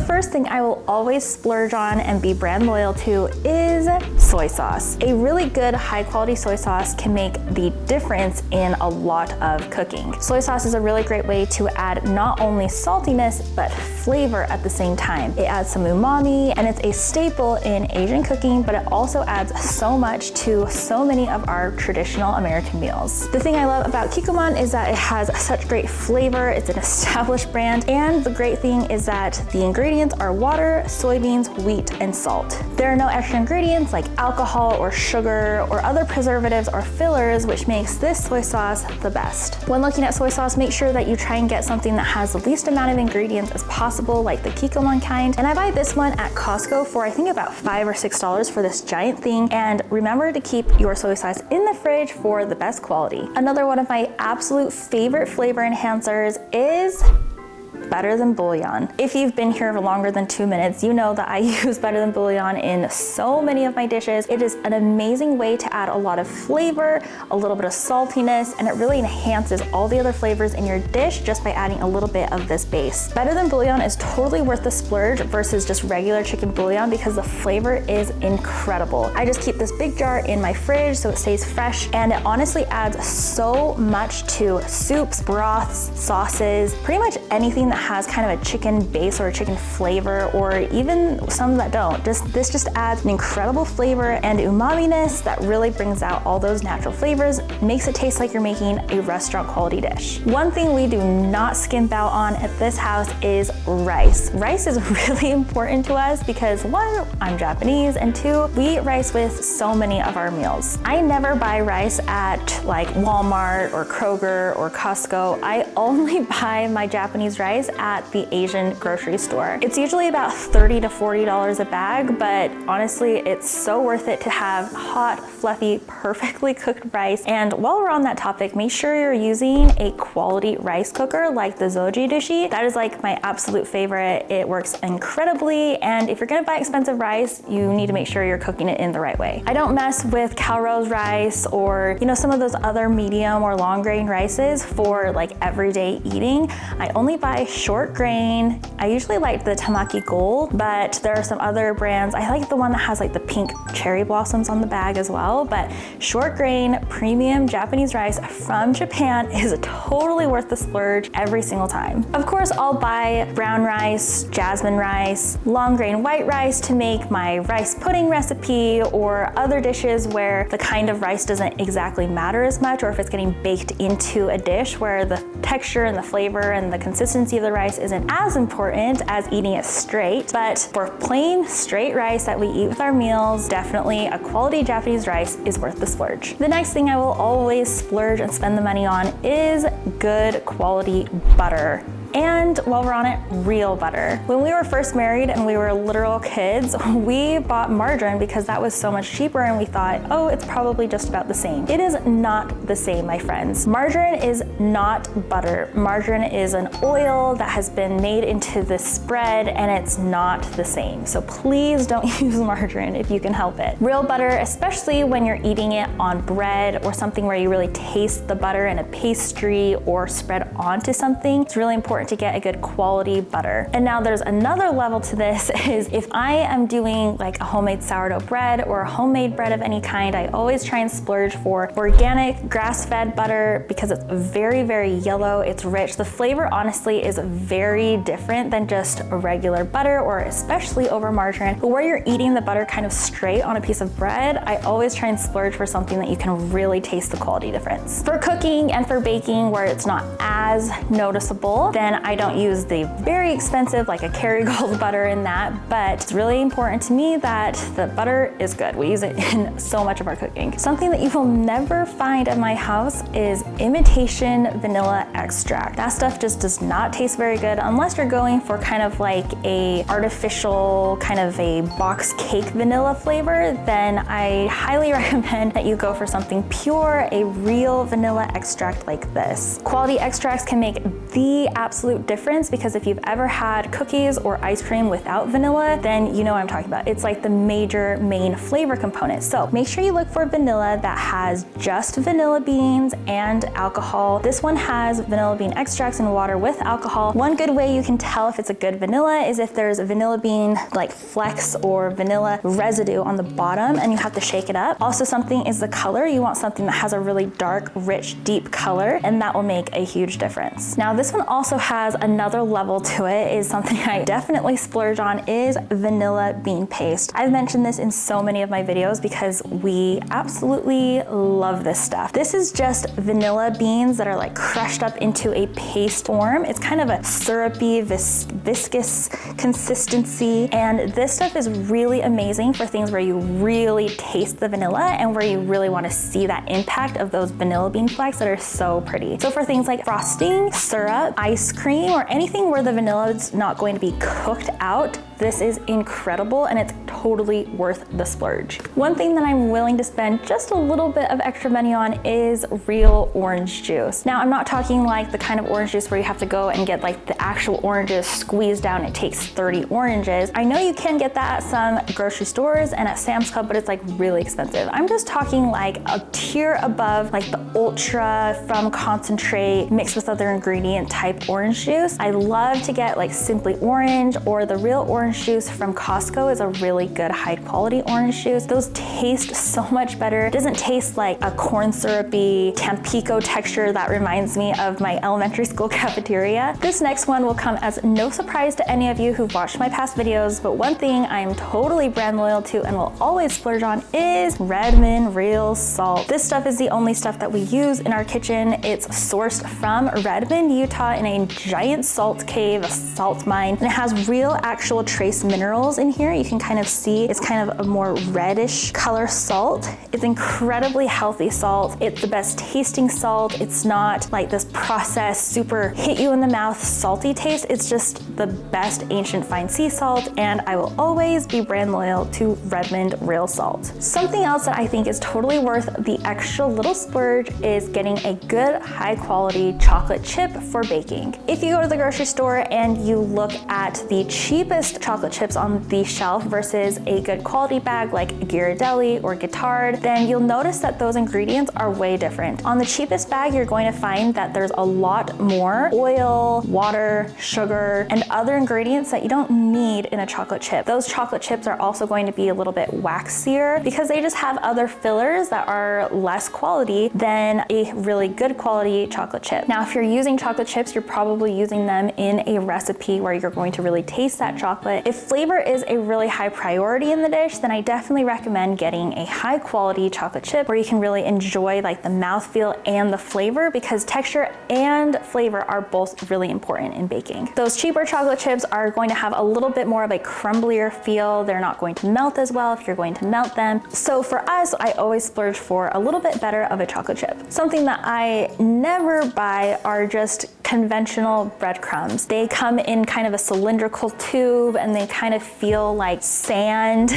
first thing I will always splurge on and be brand loyal to is soy sauce. A really good high quality soy sauce can make the difference in a lot of cooking. Soy sauce is a really great way to add not only saltiness, but flavor at the same time. It adds some umami, and it's a staple in Asian cooking, but it also adds so much to so many of our traditional American meals. The thing I love about Kikkoman is that it has such great flavor. It's an established brand, and the great thing is that the ingredients are water, soybeans, wheat, and salt. There are no extra ingredients like alcohol or sugar or other preservatives or fillers, which makes this soy sauce the best. When looking at soy sauce, make sure that you try and get something that has the least amount of ingredients as possible, like the Kikkoman kind. And I buy this one at Costco for I think about $5 or $6 for this giant thing. And remember to keep your soy sauce in the fridge for the best quality. Another one of my absolute favorite flavor enhancers is better than bouillon. If you've been here for longer than 2 minutes, you know that I use better than bouillon in so many of my dishes. It is an amazing way to add a lot of flavor, a little bit of saltiness, and it really enhances all the other flavors in your dish just by adding a little bit of this base. Better than bouillon is totally worth the splurge versus just regular chicken bouillon because the flavor is incredible. I just keep this big jar in my fridge so it stays fresh, and it honestly adds so much to soups, broths, sauces, pretty much anything that has kind of a chicken base or a chicken flavor, or even some that don't. This just adds an incredible flavor and umami-ness that really brings out all those natural flavors, makes it taste like you're making a restaurant quality dish. One thing we do not skimp out on at this house is rice. Rice is really important to us because one, I'm Japanese, and two, we eat rice with so many of our meals. I never buy rice at like Walmart or Kroger or Costco. I only buy my Japanese rice at the Asian grocery store. It's usually about $30 to $40 a bag, but honestly, it's so worth it to have hot, fluffy, perfectly cooked rice. And while we're on that topic, make sure you're using a quality rice cooker like the Zoji Dushi. That is like my absolute favorite. It works incredibly, and if you're gonna buy expensive rice, you need to make sure you're cooking it in the right way. I don't mess with Calrose rice or some of those other medium or long grain rices for like everyday eating. I only buy short grain. I usually like the Tamaki Gold, but there are some other brands. I like the one that has like the pink cherry blossoms on the bag as well, but short grain, premium Japanese rice from Japan is totally worth the splurge every single time. Of course, I'll buy brown rice, jasmine rice, long grain white rice to make my rice pudding recipe or other dishes where the kind of rice doesn't exactly matter as much, or if it's getting baked into a dish where the texture and the flavor and the consistency of the rice isn't as important as eating it straight. But for plain straight rice that we eat with our meals, definitely a quality Japanese rice is worth the splurge. The next thing I will always splurge and spend the money on is good quality butter. And while we're on it, real butter. When we were first married and we were literal kids, we bought margarine because that was so much cheaper, and we thought, oh, it's probably just about the same. It is not the same, my friends. Margarine is not butter. Margarine is an oil that has been made into this spread, and it's not the same. So please don't use margarine if you can help it. Real butter, especially when you're eating it on bread or something where you really taste the butter in a pastry or spread onto something, it's really important to get a good quality butter. And now there's another level to this is if I am doing like a homemade sourdough bread or a homemade bread of any kind, I always try and splurge for organic grass-fed butter because it's very, very yellow, it's rich. The flavor honestly is very different than just a regular butter or especially over margarine. But where you're eating the butter kind of straight on a piece of bread, I always try and splurge for something that you can really taste the quality difference. For cooking and for baking where it's not as noticeable, then I don't use the very expensive like a Kerrygold butter in that, but it's really important to me that the butter is good. We use it in so much of our cooking. Something that you will never find at my house is imitation vanilla extract. That stuff just does not taste very good unless you're going for kind of like a artificial kind of a box cake vanilla flavor. Then I highly recommend that you go for something pure, a real vanilla extract like this. Quality extracts can make the absolute absolute difference, because if you've ever had cookies or ice cream without vanilla, then you know what I'm talking about. It's like the major main flavor component. So make sure you look for vanilla that has just vanilla beans and alcohol. This one has vanilla bean extracts and water with alcohol. One good way you can tell if it's a good vanilla is if there's a vanilla bean like flecks or vanilla residue on the bottom, and you have to shake it up. Also, something is the color. You want something that has a really dark, rich, deep color, and that will make a huge difference. Now, this one also has another level to it. Is something I definitely splurge on is vanilla bean paste. I've mentioned this in so many of my videos because we absolutely love this stuff. This is just vanilla beans that are like crushed up into a paste form. It's kind of a syrupy, viscous consistency, and this stuff is really amazing for things where you really taste the vanilla and where you really want to see that impact of those vanilla bean flakes that are so pretty. So for things like frosting, syrup, ice cream, or anything where the vanilla is not going to be cooked out, this is incredible and it's totally worth the splurge. One thing that I'm willing to spend just a little bit of extra money on is real orange juice. Now, I'm not talking like the kind of orange juice where you have to go and get like the actual oranges squeezed down. It takes 30 oranges. I know you can get that at some grocery stores and at Sam's Club, but it's like really expensive. I'm just talking like a tier above, like the ultra from concentrate mixed with other ingredient type orange juice. I love to get like Simply Orange, or the real orange juice from Costco is a really good high quality orange juice. Those taste so much better. It doesn't taste like a corn syrupy Tampico texture that reminds me of my elementary school cafeteria. This next one will come as no surprise to any of you who've watched my past videos, but one thing I'm totally brand loyal to and will always splurge on is Redmond real salt. This stuff is the only stuff that we use in our kitchen. It's sourced from Redmond, Utah, in a giant salt cave, a salt mine, and it has real actual trace minerals in here. You can kind of see it's kind of a more reddish color salt. It's incredibly healthy salt. It's the best tasting salt. It's not like this processed, super hit you in the mouth salty taste. It's just the best ancient fine sea salt, and I will always be brand loyal to Redmond real salt. Something else that I think is totally worth the extra little splurge is getting a good high quality chocolate chip for baking. If you go to the grocery store and you look at the cheapest chocolate chips on the shelf versus a good quality bag like Ghirardelli or Guittard, then you'll notice that those ingredients are way different. On the cheapest bag, you're going to find that there's a lot more oil, water, sugar, and other ingredients that you don't need in a chocolate chip. Those chocolate chips are also going to be a little bit waxier because they just have other fillers that are less quality than a really good quality chocolate chip. Now, if you're using chocolate chips, you're probably using them in a recipe where you're going to really taste that chocolate. If flavor is a really high priority in the dish, then I definitely recommend getting a high quality chocolate chip where you can really enjoy like the mouthfeel and the flavor, because texture and flavor are both really important in baking. Those cheaper chocolate chips are going to have a little bit more of a crumblier feel. They're not going to melt as well if you're going to melt them. So for us, I always splurge for a little bit better of a chocolate chip. Something that I never buy are just conventional breadcrumbs. They come in kind of a cylindrical tube and they kind of feel like sand,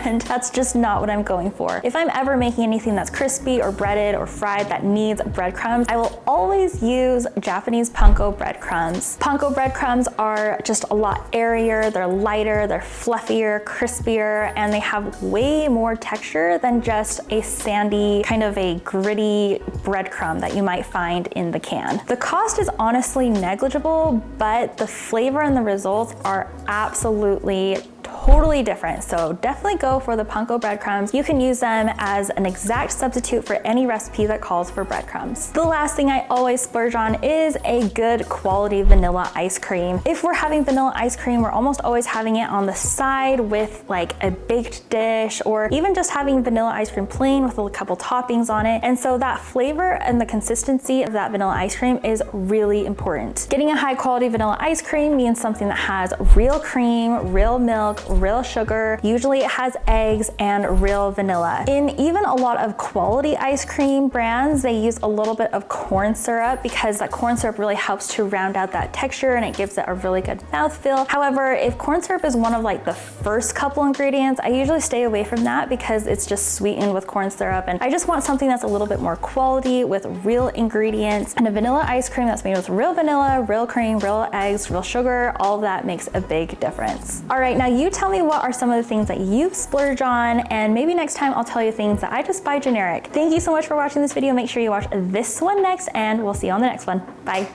and that's just not what I'm going for. If I'm ever making anything that's crispy or breaded or fried that needs breadcrumbs, I will always use Japanese panko breadcrumbs. Panko breadcrumbs are just a lot airier, they're lighter, they're fluffier, crispier, and they have way more texture than just a sandy, kind of a gritty breadcrumb that you might find in the can. The cost is honestly negligible, but the flavor and the results are absolutely totally different. So definitely go for the panko breadcrumbs. You can use them as an exact substitute for any recipe that calls for breadcrumbs. The last thing I always splurge on is a good quality vanilla ice cream. If we're having vanilla ice cream, we're almost always having it on the side with like a baked dish, or even just having vanilla ice cream plain with a couple toppings on it. And so that flavor and the consistency of that vanilla ice cream is really important. Getting a high quality vanilla ice cream means something that has real cream, real milk, real sugar. Usually it has eggs and real vanilla. In even a lot of quality ice cream brands, they use a little bit of corn syrup because that corn syrup really helps to round out that texture and it gives it a really good mouthfeel. However, if corn syrup is one of like the first couple ingredients, I usually stay away from that because it's just sweetened with corn syrup, and I just want something that's a little bit more quality with real ingredients. And a vanilla ice cream that's made with real vanilla, real cream, real eggs, real sugar, all of that makes a big difference. All right, now you tell me what are some of the things that you've splurged on, and maybe next time I'll tell you things that I just buy generic. Thank you so much for watching this video. Make sure you watch this one next, and we'll see you on the next one. Bye.